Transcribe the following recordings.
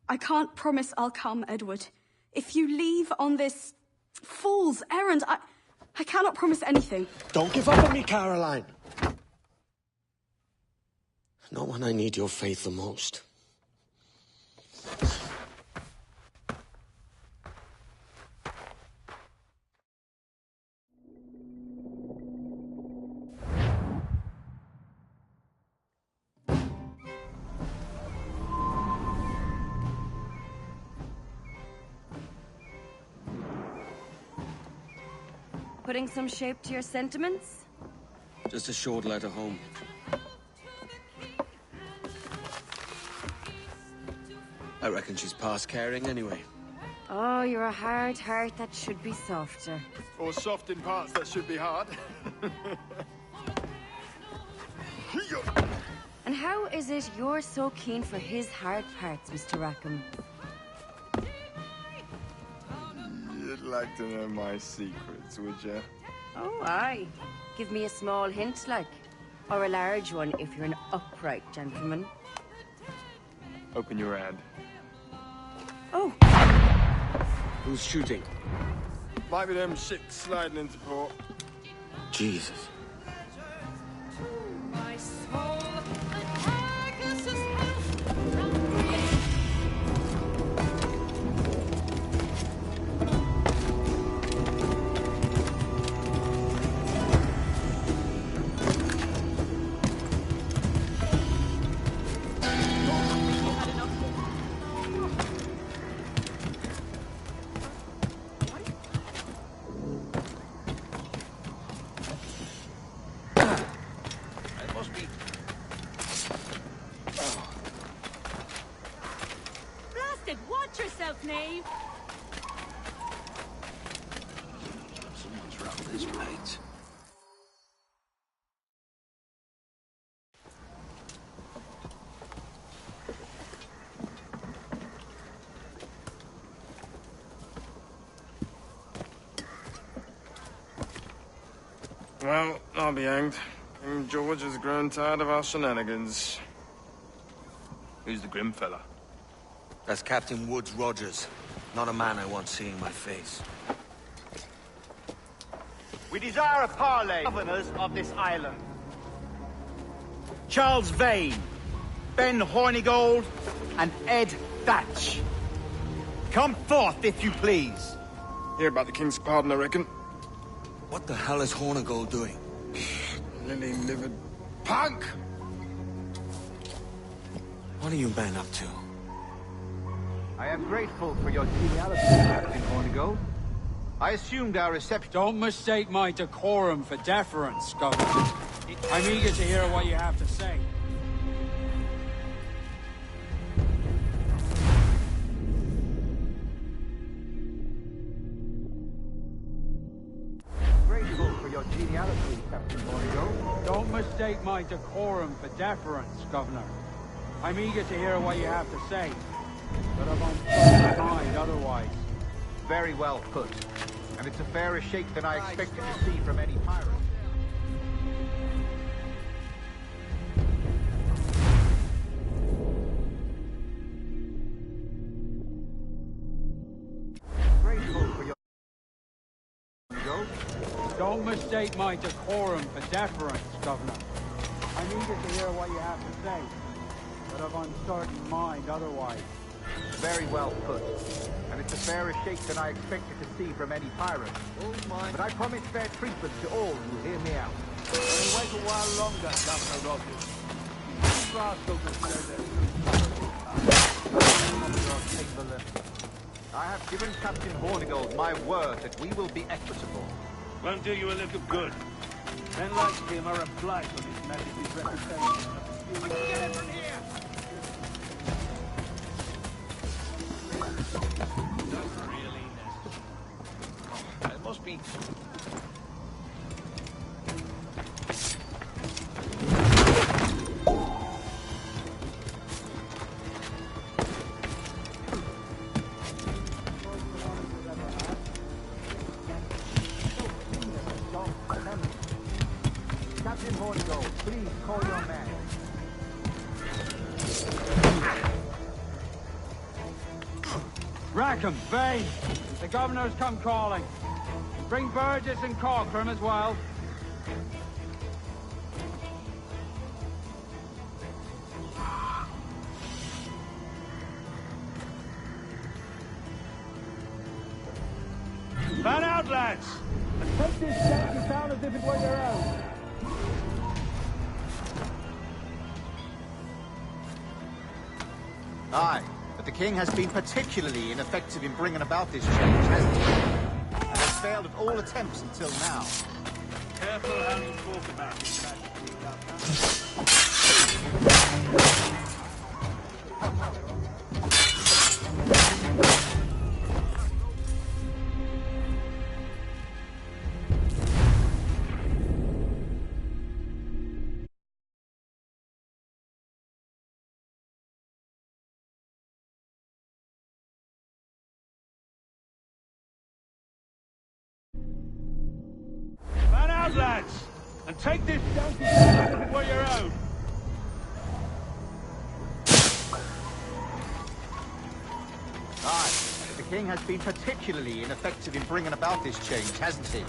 I can't promise I'll come, Edward. If you leave on this fool's errand, I cannot promise anything. Don't give up on me, Caroline. Not when I need your faith the most. Putting some shape to your sentiments? Just a short letter home. I reckon she's past caring anyway. Oh, you're a hard heart that should be softer. Or soft in parts that should be hard. And how is it you're so keen for his hard parts, Mr. Rackham? You'd like to know my secrets, would you? Oh, aye. Give me a small hint, like. Or a large one, if you're an upright gentleman. Open your ad. Oh. Who's shooting? Might be them ships sliding into port. Jesus. Watch yourself, knave! Someone's ruffled his blades. Well, I'll be hanged. King George has grown tired of our shenanigans. Who's the grim fella? That's Captain Woods Rogers. Not a man I want seeing my face. We desire a parley. Governors of this island. Charles Vane, Ben Hornigold, and Ed Thatch. Come forth, if you please. Hear about the King's pardon, I reckon. What the hell is Hornigold doing? Lily-livered punk! What are you men up to? I am grateful for your geniality, Captain Hornigold. I assumed our reception... Don't mistake my decorum for deference, Governor. I'm eager to hear what you have to say. Grateful for your geniality, Captain Hornigold. Don't mistake my decorum for deference, Governor. I'm eager to hear what you have to say. But I'm on mind otherwise. Very well put. And it's a fairer shake than I expected to see from any pirate. Grateful for your... Don't mistake my decorum for deference, Governor. I'm eager to hear what you have to say. But of uncertain mind otherwise. Very well put. And it's a fairer shake than I expected to see from any pirate. But I promise fair treatment to all who hear me out. Only wait a while longer, Governor Rogers. These rascals have said I have given Captain Hornigold my word that we will be equitable. Won't do you a little good. Men like him are a blight on his Majesty's reputation. We can get it from here! Not really necessary. It must be... Captain Hornigold, please call your man. Rackham, Vane, the governor's come calling. Bring Burgess and Corcoran as well. Fan out, lads! And take this shanty town as if it were your own. Aye, but the king has been particularly ineffective in bringing about this change, hasn't he? And has failed at all attempts until now. Careful how you talk about this, Majesty, Governor. Fan out, lads! And take this shanty town as if it were your own. Aye, but the king has been particularly ineffective in bringing about this change, hasn't he?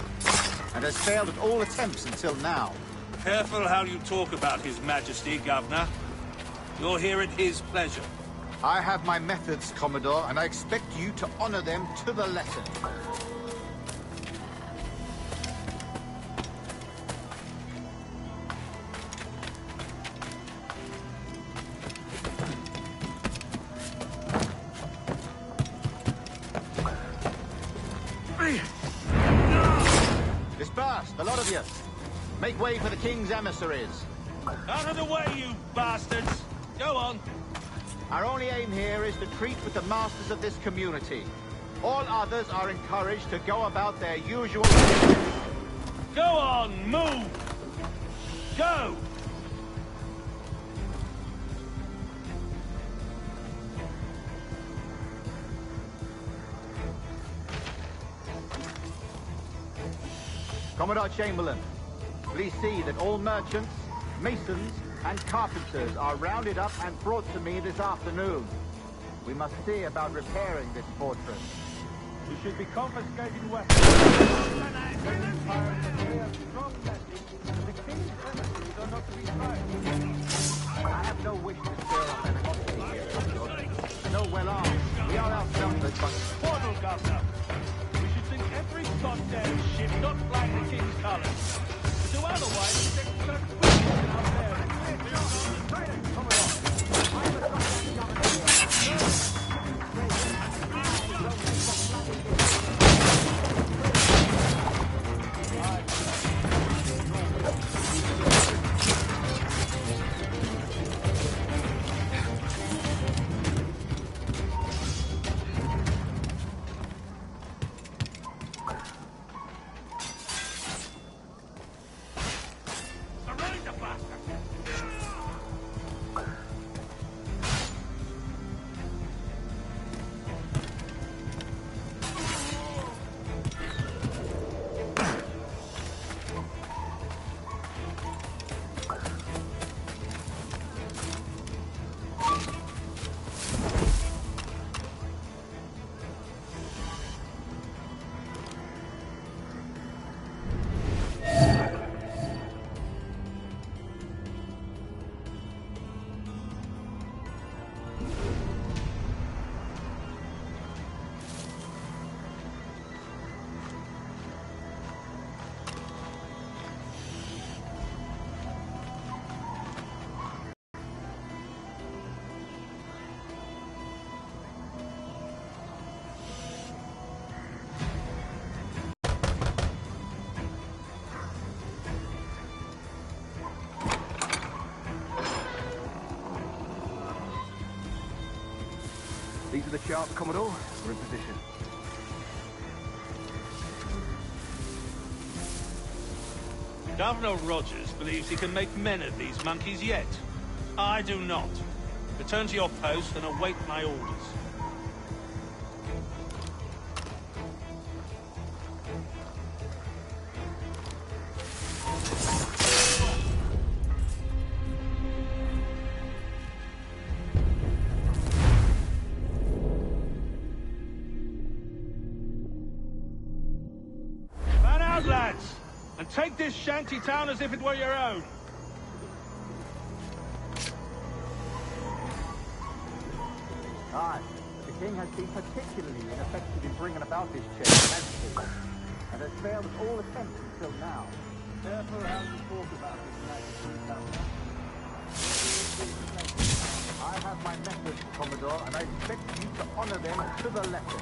And has failed at all attempts until now. Careful how you talk about His Majesty, Governor. You're here at his pleasure. I have my methods, Commodore, and I expect you to honor them to the letter. Disperse, the lot of you. Make way for the king's emissaries. Out of the way, you bastards! Go on. Our only aim here is to treat with the masters of this community. All others are encouraged to go about their usual... Go on, move! Go! Commodore Chamberlain, please see that all merchants, masons, and carpenters are rounded up and brought to me this afternoon. We must see about repairing this fortress. We should be confiscating weapons. The king's emissaries are not to be trusted. I have no wish to stir up animosity here, Commodore. I know well armed. We are outnumbered, but... Twaddle, Governor. We should sink every goddamn ship not flying the king's colours. Do otherwise, we take certain weaknesses out there. These are the sharps, Commodore. We're in position. Governor Rogers believes he can make men of these monkeys yet. I do not. Return to your post and await my orders. and take this shanty town as if it were your own. Aye, the king has been particularly ineffective in bringing about this change of attitude, and has failed at all attempts until now. Careful how you talk about this, Majesty, Governor. I have my methods, Commodore, and I expect you to honor them to the letter.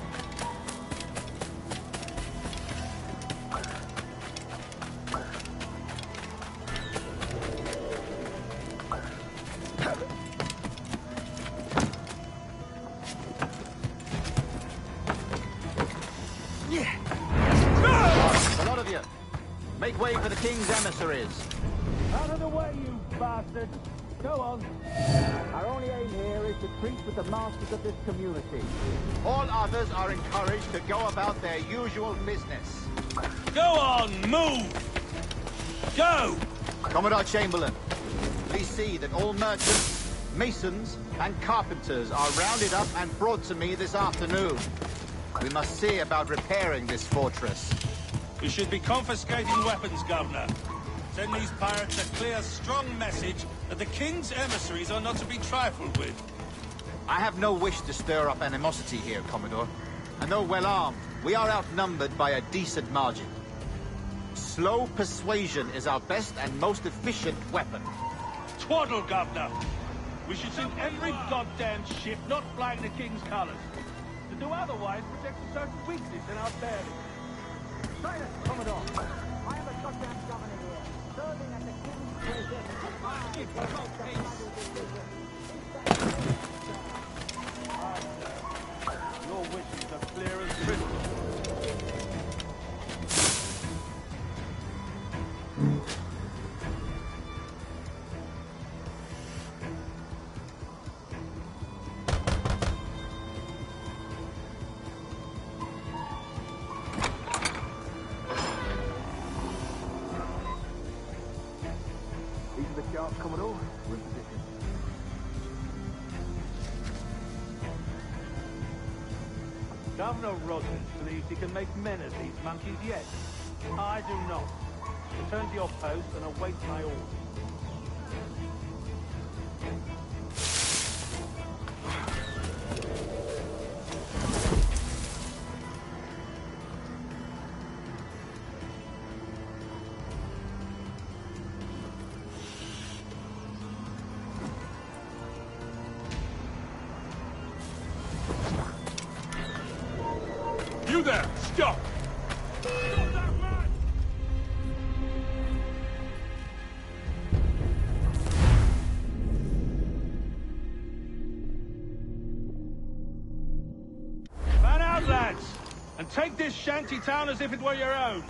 A lot of you, make way for the king's emissaries. Out of the way, you bastard! Go on. Our only aim here is to treat with the masters of this community. All others are encouraged to go about their usual business. Go on, move! Go! Commodore Chamberlain, please see that all merchants, masons, and carpenters are rounded up and brought to me this afternoon. We must see about repairing this fortress. We should be confiscating weapons, Governor. Send these pirates a clear, strong message that the king's emissaries are not to be trifled with. I have no wish to stir up animosity here, Commodore. And though well armed, we are outnumbered by a decent margin. Slow persuasion is our best and most efficient weapon. Twaddle, Governor! We should sink every goddamn ship not flying the king's colours. To do otherwise protects a certain weakness in our bearing. Silence, Commodore! I am a goddamn governor here, serving at the king's Your wishes are clear as crystal. These are the sharps, Commodore. We're in position. Governor Rogers believes he can make men of these monkeys yet. I do not. Return to your post and await my orders. You there! Stop! Stop that man! Fan out, lads! And take this shanty town as if it were your own.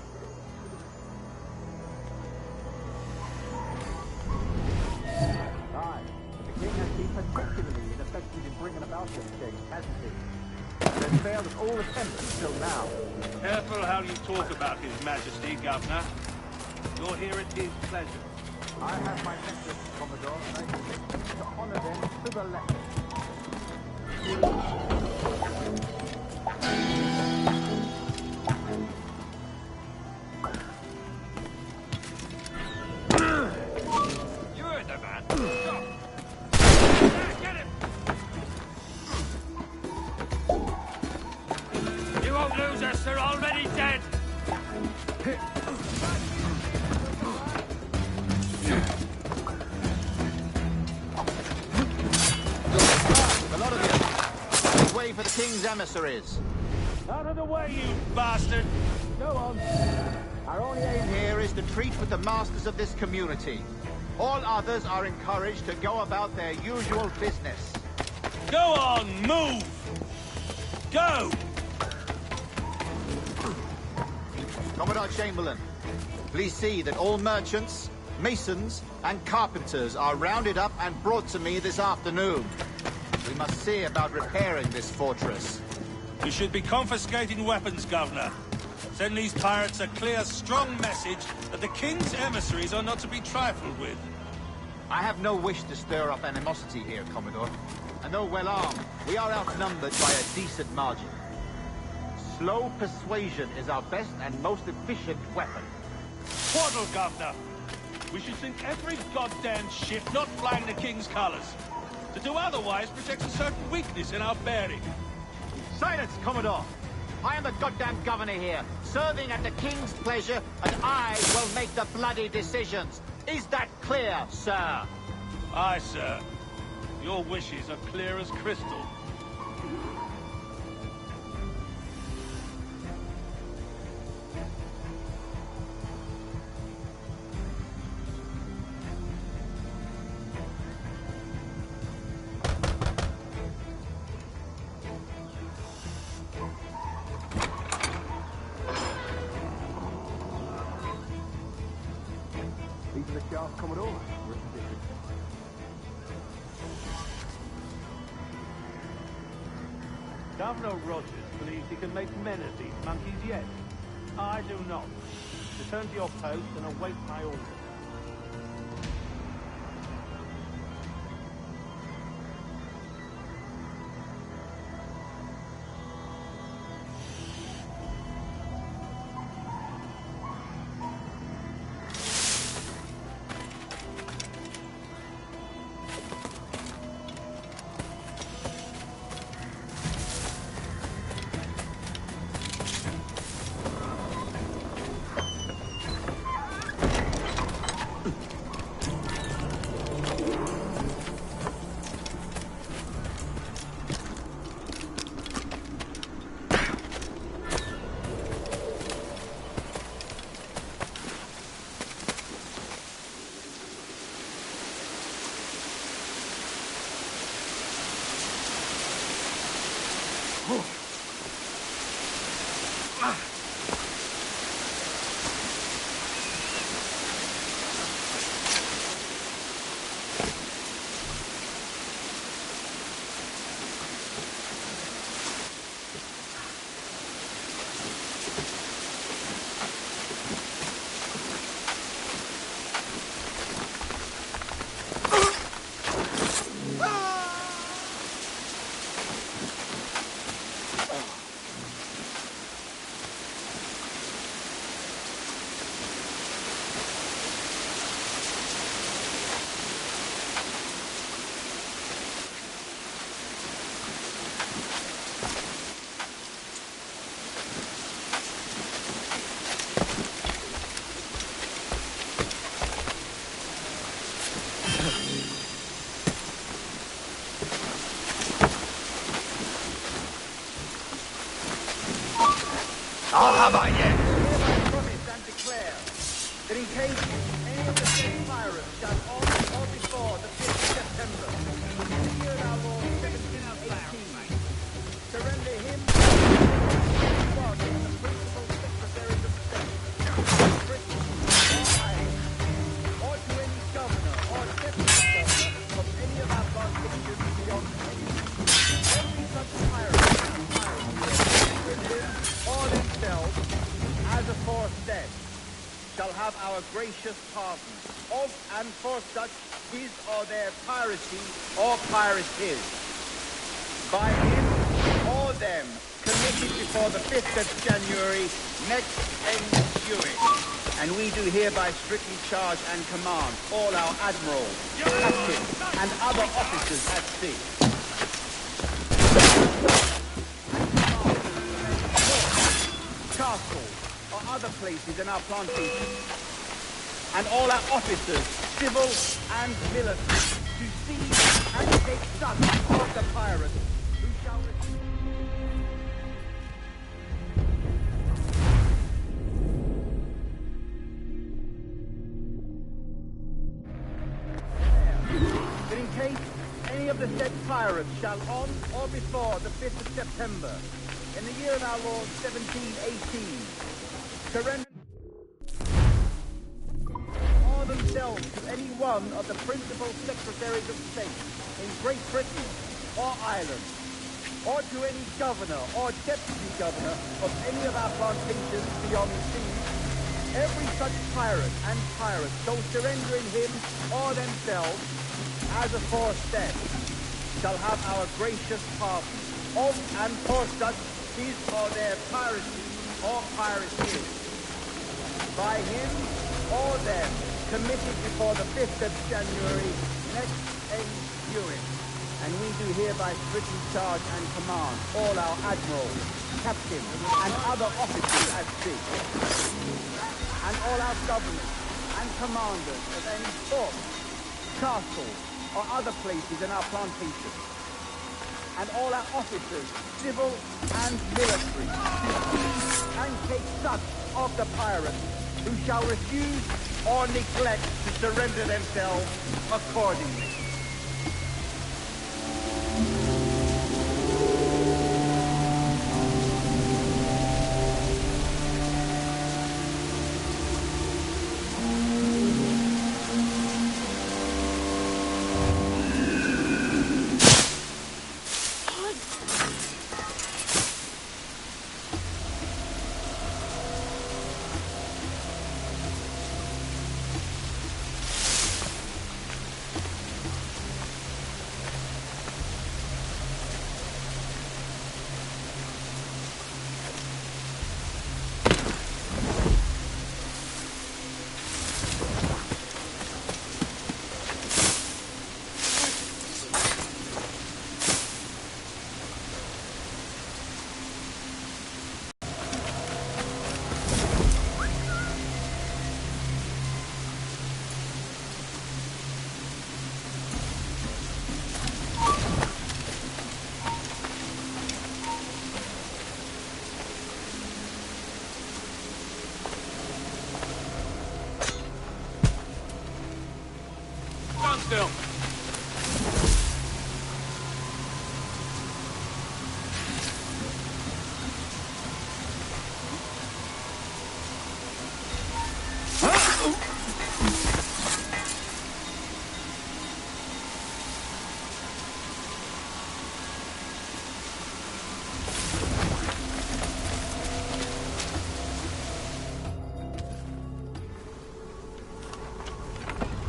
Aye, but the king has been particularly ineffective in bringing about this change, hasn't he? And has failed at all attempts until now. Careful how you talk about His Majesty, Governor. You're here at his pleasure. I have my methods, Commodore, and I expect you to honor them to the letter. You heard the man. Stop! Get him! You won't lose us, they're already dead! A lot of you, make way for the king's emissaries. Out of the way, you bastard! Go on. Our only aim here is to treat with the masters of this community. All others are encouraged to go about their usual business. Go on, move! Go! Commodore Chamberlain, please see that all merchants, masons, and carpenters are rounded up and brought to me this afternoon. We must see about repairing this fortress. We should be confiscating weapons, Governor. Send these pirates a clear, strong message that the king's emissaries are not to be trifled with. I have no wish to stir up animosity here, Commodore. And though well armed, we are outnumbered by a decent margin. Slow persuasion is our best and most efficient weapon. Twaddle, Governor. We should sink every goddamn ship not flying the King's colours. To do otherwise protects a certain weakness in our bearing. Silence, Commodore! I am the goddamn governor here, serving at the King's pleasure, and I will make the bloody decisions. Is that clear, sir? Aye, sir. Your wishes are clear as crystal. These are the shafts, Commodore. We're in position. Governor Rogers believes he can make men of these monkeys yet. I do not. Return to your post and await my orders. I'll have I yet. I promise and declare that in case any of the said pirates shall on or before the 5th of September, in the year of our Lord 1718, surrender him one of the principal secretaries of state, Britain or Ireland, or to any governor or deputy governor of any of our plantations beyond the sea. Every such pirate or themselves, as aforesaid, shall have our gracious pardon of and for such his or their piracy or piracies, by him or them committed before the 5th of January next ensuing. And we do hereby strictly charge and command all our admirals, captains, and other officers at sea, castles, or other places in our plantation, and all our officers, civil and military, to seize and take such of the pirates who shall receive. That in case any of the said pirates shall on or before the 5th of September, in the year of our Lord 1718, surrender or themselves to any one of the principal secretaries of state in Great Britain or Ireland, or to any governor or deputy governor of any of our plantations beyond the sea, every such pirate and pirate so surrendering him or themselves, as aforesaid, shall have our gracious pardon of and for such his or their piracy or piracies, by him or them committed before the 5th of January next ensuing. And we do hereby strictly charge and command all our admirals, captains, and other officers at sea, and all our governors and commanders of any fort, castle, or other places in our plantation, and all our officers, civil and military, and take such of the pirates who shall refuse or neglect to surrender themselves accordingly. Still.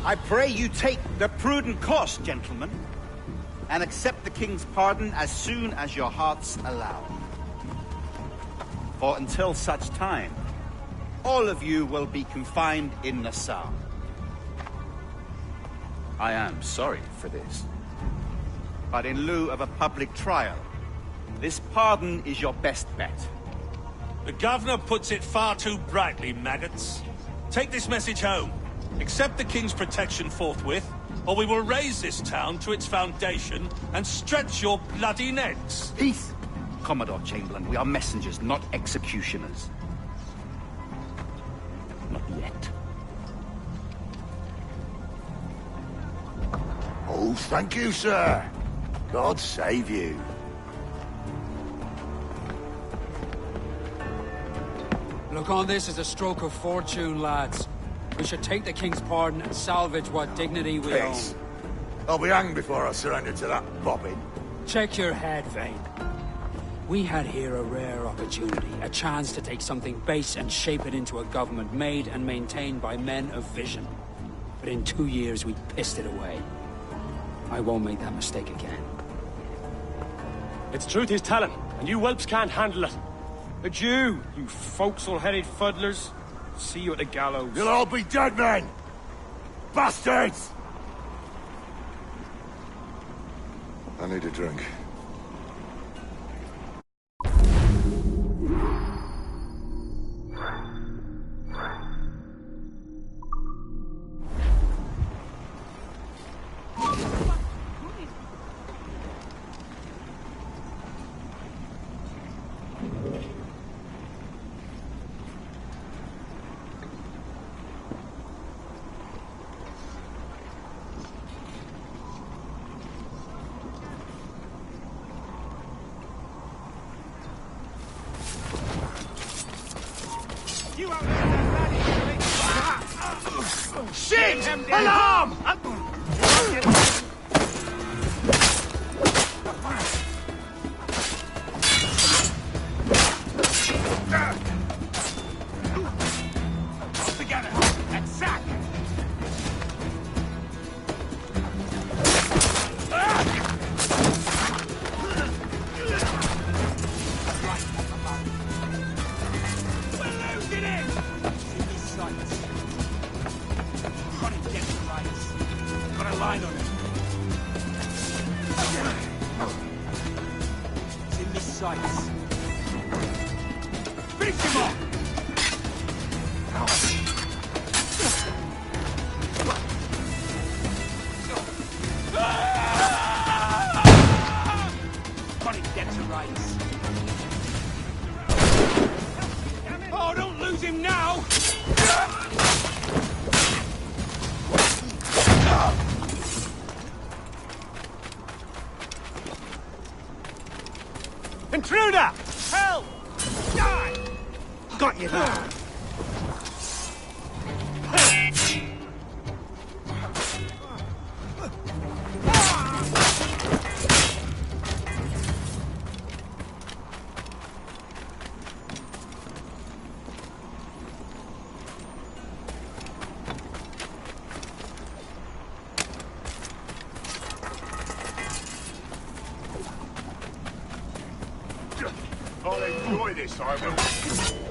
I pray you take the prudent course, gentlemen, and accept the king's pardon as soon as your hearts allow. For until such time, all of you will be confined in Nassau. I am sorry for this, but in lieu of a public trial, this pardon is your best bet. The governor puts it far too brightly, maggots. Take this message home. Accept the king's protection forthwith, or we will raise this town to its foundation and stretch your bloody necks. Peace! Commodore Chamberlain, we are messengers, not executioners. Not yet. Oh, thank you, sir. God save you. Look on this as a stroke of fortune, lads. We should take the king's pardon and salvage what dignity we own. Peace. I'll be hanged before I surrender to that bobbin. Check your head, Vane. We had here a rare opportunity, a chance to take something base and shape it into a government made and maintained by men of vision. But in 2 years, we pissed it away. I won't make that mistake again. It's truth he's telling, and you whelps can't handle it. Adieu, you forecastle-headed fuddlers. See you at the gallows. You'll all be dead men! Bastards! I need a drink. Shit! Alarm! Together! Attack! We're losing it! enemy sights. Finish him off! Gotta get to rights. Oh, don't lose him now! Intruder! Help! Die! Got you now. I'll enjoy this, I will.